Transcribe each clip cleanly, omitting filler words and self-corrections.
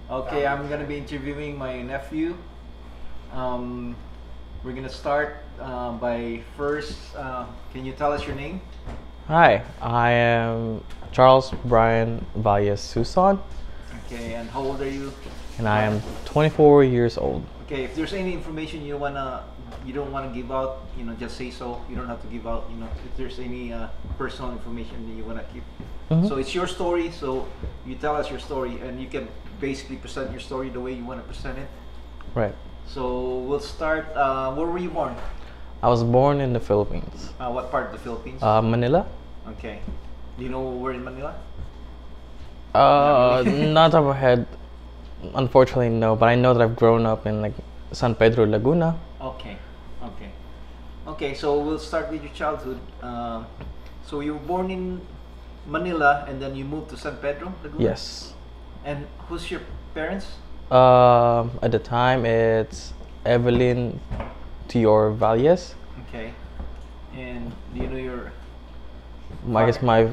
Okay, I'm gonna be interviewing my nephew. Um, we're gonna start by first. Can you tell us your name? Hi, I am Charles Bryan Valles Suson, Okay, and how old are you? and I am 24 years old. Okay, if there's any information you don't wanna give out, just say so. You don't have to give out, if there's any personal information that you wanna keep. Mhm. So it's your story. So you tell us your story, and you can basically present your story the way you wanna present it. Right. So we'll start. Where were you born? I was born in the Philippines, What part of the Philippines? Manila. Okay. Do you know where in Manila? Not top of my head, unfortunately, no. But I know that I've grown up in like San Pedro, Laguna. Okay. Okay. Okay. So we'll start with your childhood. So you were born in Manila, and then you moved to San Pedro, Laguna. Yes. And who's your parents? At the time, it's Evelyn Tior Valles. Okay. And do you know your? I guess my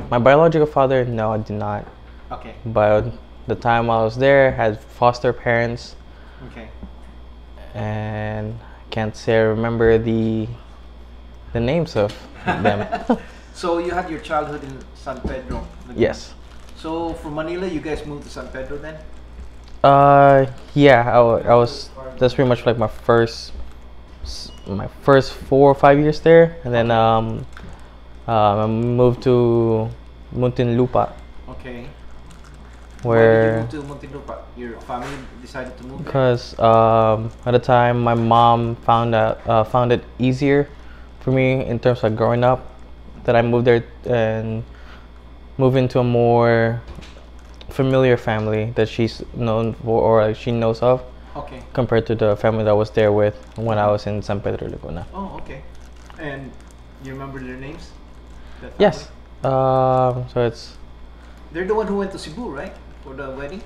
biological father. No, I did not. Okay. But the time I was there, had foster parents, Okay. and I can't say I remember the names of them. So you had your childhood in San Pedro. Laguna. Yes. So from Manila, you guys moved to San Pedro then? Yeah, I was. That's pretty much like my first 4 or 5 years there, and then I moved to Muntinlupa, Okay. Why did you where move to Muntinlupa? Your family decided to move there? because at the time my mom found it easier for me in terms of growing up that I moved there and move into a more familiar family that she's known for or like she knows of Okay. compared to the family that I was there with when I was in San Pedro Laguna. Oh, okay. And you remember their names? That Yes. family? So it's They're the one who went to Cebu, right? For the wedding?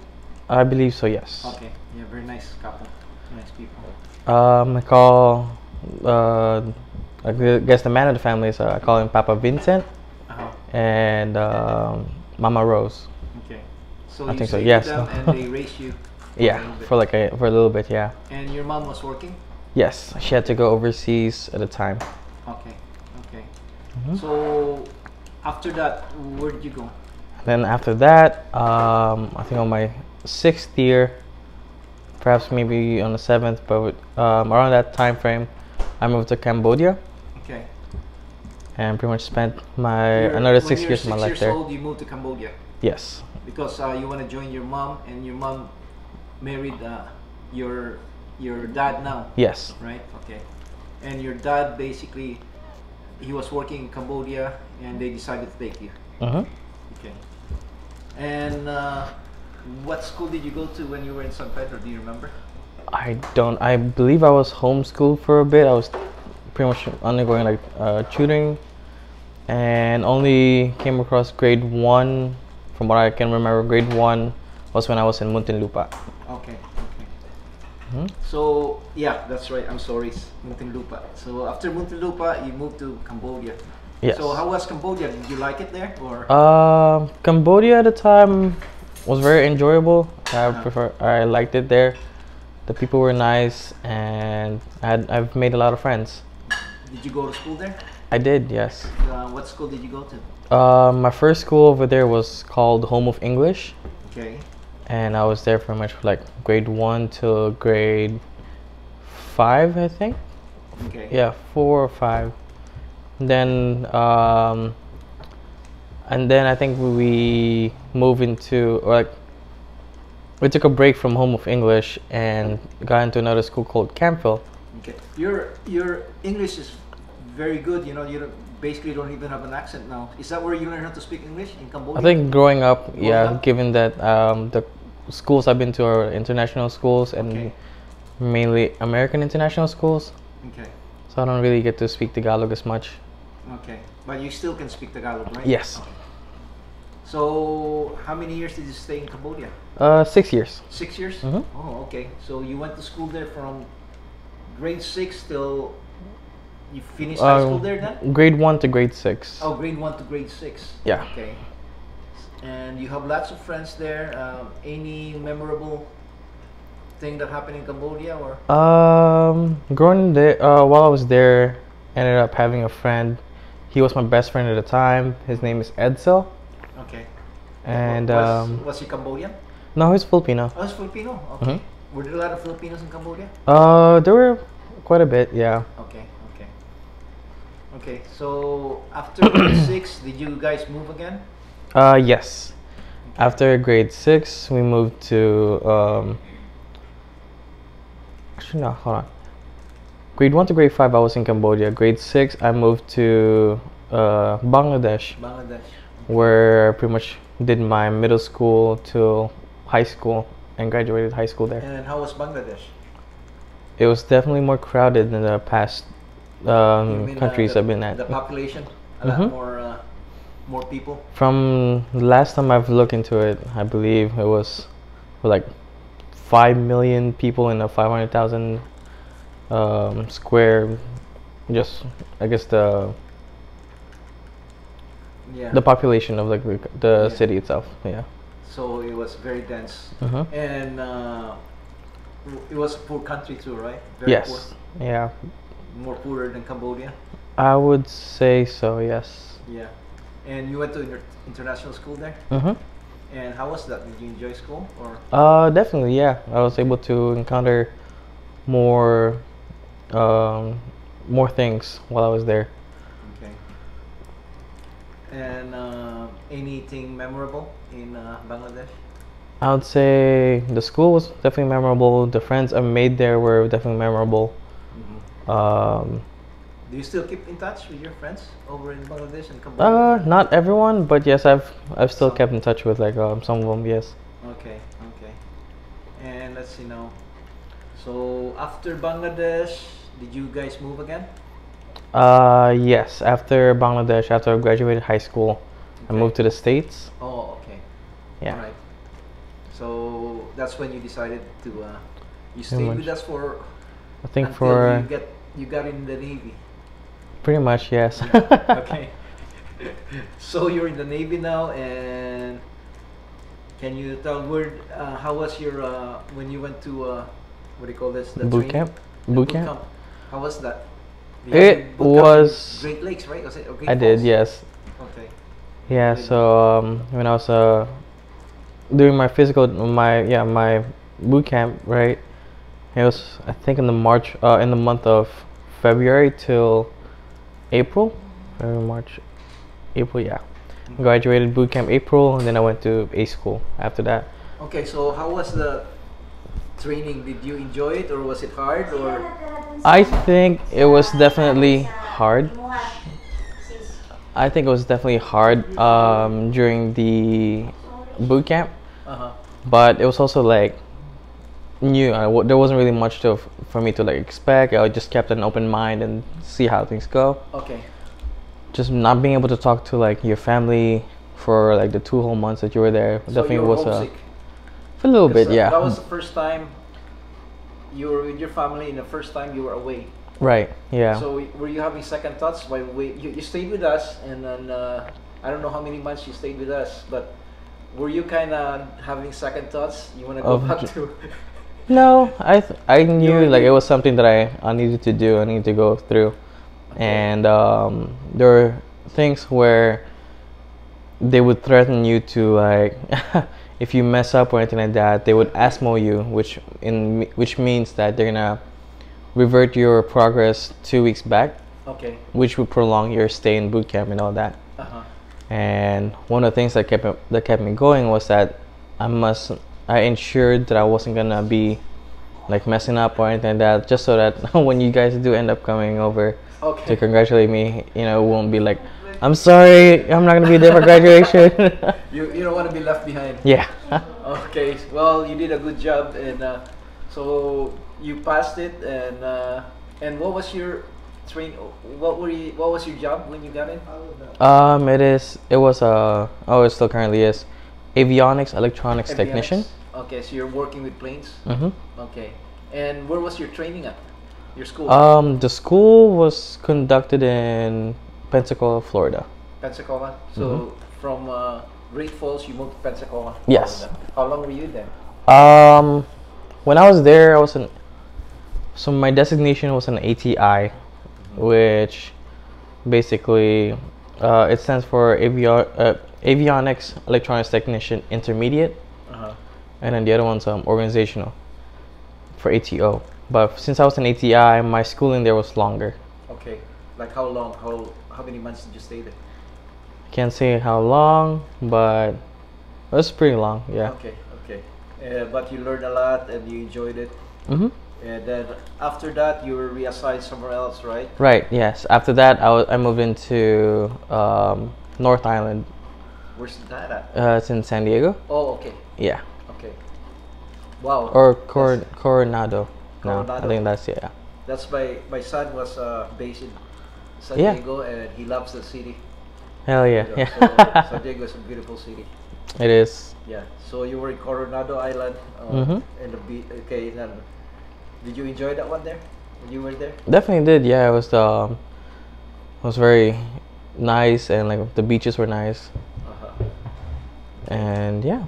I believe so. Yes. Okay. Yeah, very nice couple. Nice people. I call I guess the man of the family is I call him Papa Vincent Uh-huh. and Mama Rose. Okay. So I you think so, stayed yes. with them and they raised you for a Yeah, little bit. for a little bit. Yeah. And your mom was working? Yes, she had to go overseas at the time. Okay. Okay. Mhm. So after that, where did you go? Then after that, I think on my 6th year, perhaps maybe on the 7th, but around that time frame, I moved to Cambodia Okay. and pretty much spent another 6 years of my life there. When you were 6 years old, you moved to Cambodia Yes. because you want to join your mom, and your mom married your dad now, Yes. right? Okay. And your dad basically, he was working in Cambodia, and they decided to take you. Mm-hmm. Okay. And what school did you go to when you were in San Pedro? Do you remember? I believe I was homeschooled for a bit. I was pretty much undergoing like tutoring and only came across grade 1. From what I can remember, grade 1 was when I was in Muntinlupa. Okay. Okay. Mhm. So yeah, that's right. I'm sorry, Muntinlupa. So after Muntinlupa, you moved to Cambodia. Yes. So how was Cambodia? Did you like it there, or? Cambodia at the time was very enjoyable. Uh-huh. I liked it there. The people were nice, and I've made a lot of friends. Did you go to school there? I did, yes. What school did you go to? My first school over there was called Home of English, Okay. and I was there for much like grade 1 till grade 5, I think. Okay. Yeah, 4 or 5. Then I think we moved into or like we took a break from Home of English and got into another school called Campville. Okay. Your English is very good. You basically don't even have an accent now. Is that where you learned how to speak English in Cambodia? I think growing up, Growing yeah, up? given that the schools I've been to are international schools and Okay. mainly American international schools, Okay. so I don't really get to speak Tagalog as much. Okay. But you still can speak Tagalog, right? Yes. Okay. So how many years did you stay in Cambodia? 6 years. 6 years? Mhm. Oh, okay. So you went to school there from grade 6 till you finished high school there then? Grade 1 to grade 6. Oh, grade 1 to grade 6. Yeah. Okay. And you have lots of friends there. Any memorable thing that happened in Cambodia, or? Growing there, while I was there, ended up having a friend. He was my best friend at the time. His name is Edsel. Okay. And Was he Cambodian? no, he's Filipino. Oh, he's Filipino. Okay. Were there a lot of Filipinos in Cambodia? There were quite a bit, yeah. Okay. Okay. Okay. So after grade 6, did you guys move again? Yes. Okay. After grade 6, we moved to actually no, hold on. Grade 1 to grade 5, I was in Cambodia. Grade 6, I moved to Bangladesh, Bangladesh. where I pretty much did my middle school till high school and graduated high school there. And how was Bangladesh? It was definitely more crowded than the past You mean, countries the, I've been at. The population, a lot more people. From the last time I've looked into it, I believe it was like 5 million people in a 500,000 square. Just I guess the population of like the city itself. Yeah. So it was very dense, and it was a poor country too, right? Very Yes. poor. Yeah. More poorer than Cambodia. I would say so. Yes. Yeah. And you went to international school there? And how was that? Did you enjoy school, or? Definitely. Yeah. I was able to encounter more more things while I was there. Okay. And anything memorable in Bangladesh? I would say the school was definitely memorable. The friends I made there were definitely memorable. Do you still keep in touch with your friends over in Bangladesh and Cambodia? Not everyone, but yes, I've still kept in touch with like some of them. Yes. Okay. Okay. And let's see now. So after Bangladesh, did you guys move again? Yes. After Bangladesh, after I graduated high school, I moved to the States. Oh, okay. Yeah. All right. So that's when you decided to you stayed with us for I think until for you got in the Navy. pretty much yes. Okay. So you're in the Navy now, and can you tell how was your when you went to what do you call this? The Boot training? camp? The Boot camp? How was that? You It had boot camp in was. Great Lakes, right? Was it? Or Great I did, Falls? yes. Okay. Yeah. Really? So when I was doing my physical, my boot camp, right? It was I think in the month of February till April, February, March, April. Yeah. Graduated boot camp April, and then I went to A school after that. Okay, so how was the training? Did you enjoy it, or was it hard, or? I think it was definitely hard. I think it was definitely hard during the boot camp, but it was also like new. There wasn't really much for me to like expect. I just kept an open mind and see how things go. Okay. Just not being able to talk to like your family for like the 2 whole months that you were there So definitely you were was homesick? for a little bit, yeah. That was the first time you were with your family, and the first time you were away. Right. Yeah. So were you having second thoughts while you stayed with us, and then I don't know how many months you stayed with us, but were you kind of having second thoughts? You want to go back to? No, I knew like it was something that I needed to do. I needed to go through, and there were things where they would threaten you to like if you mess up or anything like that, they would ASMO you, which means that they're gonna revert your progress 2 weeks back. Okay. Which would prolong your stay in boot camp and all that. And one of the things that kept me going was that I ensured that I wasn't gonna be like messing up or anything like that, just so that when you guys do end up coming over to congratulate me, you know, it won't be like, I'm sorry, I'm not gonna be there for graduation. You don't want to be left behind. Yeah. Okay. Well, you did a good job, and so you passed it, and what was your what was your job when you got in? It still currently is avionics electronics technician. Okay, so you're working with planes. Okay, and where was your training at? Your school? The school was conducted in Pensacola, Florida. Pensacola. So from Great Falls, you moved to Pensacola. Yes. How long were you there? Um, when I was there, I was an so my designation was an ATI, which basically it stands for Avionics Electronics Technician Intermediate, and then the other one's organizational for ATO. But since I was an ATI, my schooling there was longer. Okay, like how long? How many months did you stay there? Can't say how long, but it was pretty long. Yeah. Okay, okay. But you learned a lot and you enjoyed it. Mhm. And then after that, you were reassigned somewhere else, right? Right. Yes. After that, I moved into North Island. Where's that at? It's in San Diego. Oh, okay, Yeah. okay. Wow. Or That's- Coronado. No, I Coronado. think that's yeah. That's my son was based in San Yeah. Diego and he loves the city. Hell yeah. You know, Yeah. so San Diego is a beautiful city. It is. Yeah. So you were in Coronado Island Mhm. and the beach. Okay. Then did you enjoy that one there when you were there? Definitely did. Yeah, it was very nice, and like the beaches were nice, Uh-huh. and yeah.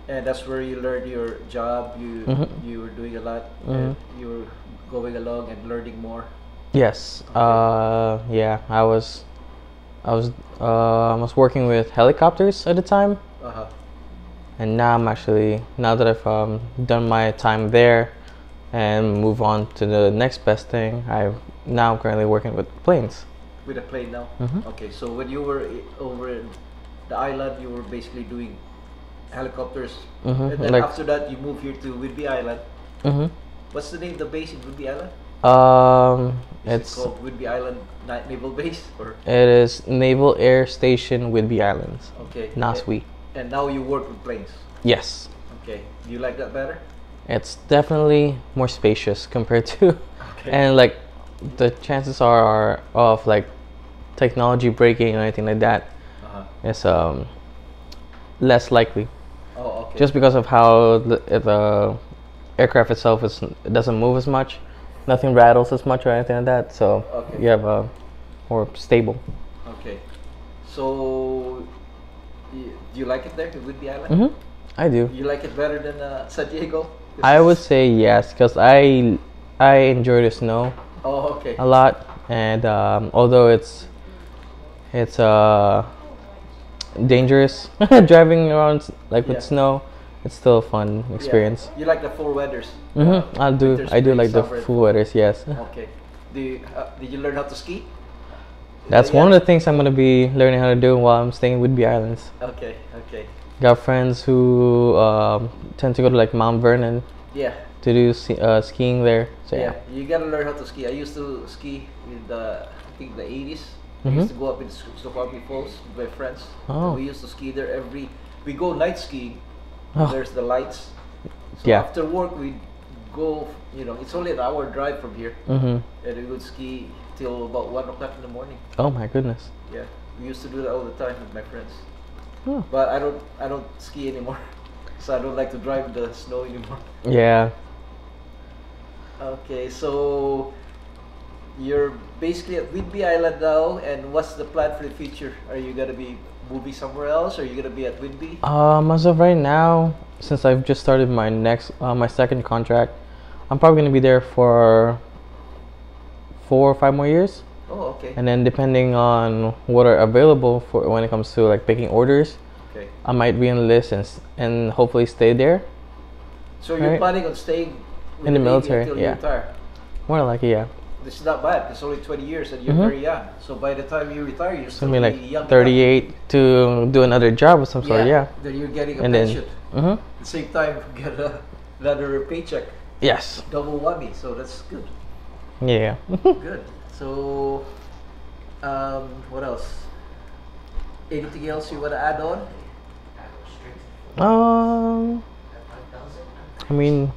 And that's where you learned your job. Mhm. You were doing a lot. Mhm. And you were going along and learning more. Yes. Okay. Yeah. I was working with helicopters at the time, Uh-huh. and now that I've done my time there, and move on to the next best thing, I'm currently working with planes. With a plane now. Mhm. Okay. So when you were over in the island, you were basically doing helicopters. Mhm, And then like- after that, you moved here to Whidbey Island. Mm-hmm. What's the name of the base in Whidbey Island? Is It's it called Whidbey Island Naval Base or? it is Naval Air Station Whidbey Islands, Okay. NASWI. And now you work with planes. Yes, Okay. Do you like that better? it's definitely more spacious compared to, Okay. and like the chances are of like technology breaking or anything like that Uh-huh. is less likely, Oh, okay. just because of how the aircraft itself it doesn't move as much, nothing rattles as much or anything like that. So Okay. you have a more stable. Okay. So, do you like it there, Whidbey Island? Mm-hmm. I do. You like it better than San Diego? This I is- would say yes, because I enjoy the snow Oh, okay. a lot, and although it's dangerous driving around like with Yeah. snow, it's still a fun Yeah. experience. You like the four weathers? Mm-hmm. I do. Winter, I do spring, like the summer. full weathers. Yes, Okay. Did you learn how to ski? that's Yeah. one of the things I'm gonna be learning how to do while I'm staying with Whidbey Islands. Okay. Okay. Got friends who tend to go to like Mount Vernon Yeah. to do skiing there. So Yeah. yeah. You gotta learn how to ski. I used to ski in I think the 80s. I Mhm. used to go up in Snoqualmie Falls with my friends. Oh. And we used to ski there we go night skiing. Oh. There's the lights. So Yeah. after work we go, it's only an hour drive from here. Mm-hmm. And we would ski till about 1 o'clock in the morning. Oh my goodness. Yeah. We used to do that all the time with my friends. Oh. But I don't ski anymore. So I don't like to drive in the snow anymore. Yeah. Okay, so you're basically at Whidbey Island now, and what's the plan for the future? Are you gonna be moving somewhere else, or are you gonna be at Whidbey? As of right now, since I've just started my second contract, I'm probably gonna be there for 4 or 5 more years, Oh, okay. and then depending on what are available for when it comes to like picking orders, Okay. I might re-enlist and hopefully stay there. So you're Right. planning on staying with In the Navy military, until yeah. you retire? More likely, yeah. This is not bad. It's only 20 years, and you're Mhm. very young. So by the time you retire, you're So still maybe be like young. 38 to do another job of some sort. Yeah. Then you're getting a And then. pension. Mm-hmm. At the same time, get another paycheck, Yes. double whammy. So that's good. Yeah. Good. So, what else? Anything else you want to add on? I mean,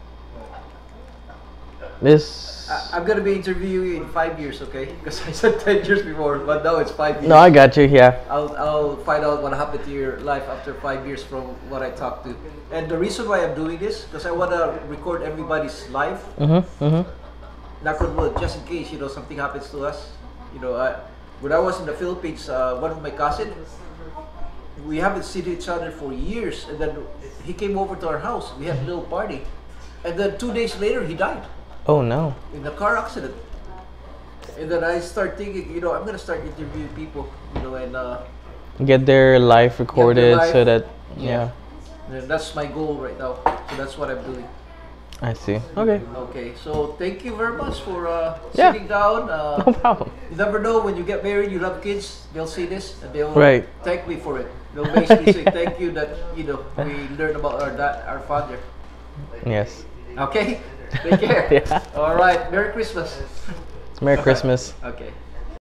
this. I'm gonna be interviewing you in 5 years, okay? Because I said 10 years before, but now it's 5 years. No, I got you. Yeah. I'll find out what happened to your life after 5 years from what I talked to. And the reason why I'm doing this, because I want to record everybody's life. Mm-hmm. Mm-hmm. Knock on wood, just in case something happens to us. When I was in the Philippines, one of my cousins, we haven't seen each other for years, and then he came over to our house. We had a little party, and then 2 days later he died Oh no. in a car accident. And then I start thinking, I'm gonna start interviewing people, and Get their life recorded life. so that Yeah. and that's my goal right now. So that's what I'm doing. I see. Okay. Okay, so thank you very much for Yeah. sitting down. No problem. You never know, when you get married, you have kids, they'll see this and they'll Right. thank me for it. They'll basically say thank you that we learned about our father. Yes. Okay, take care. Yeah. All right, Merry Christmas. Merry Christmas. Okay.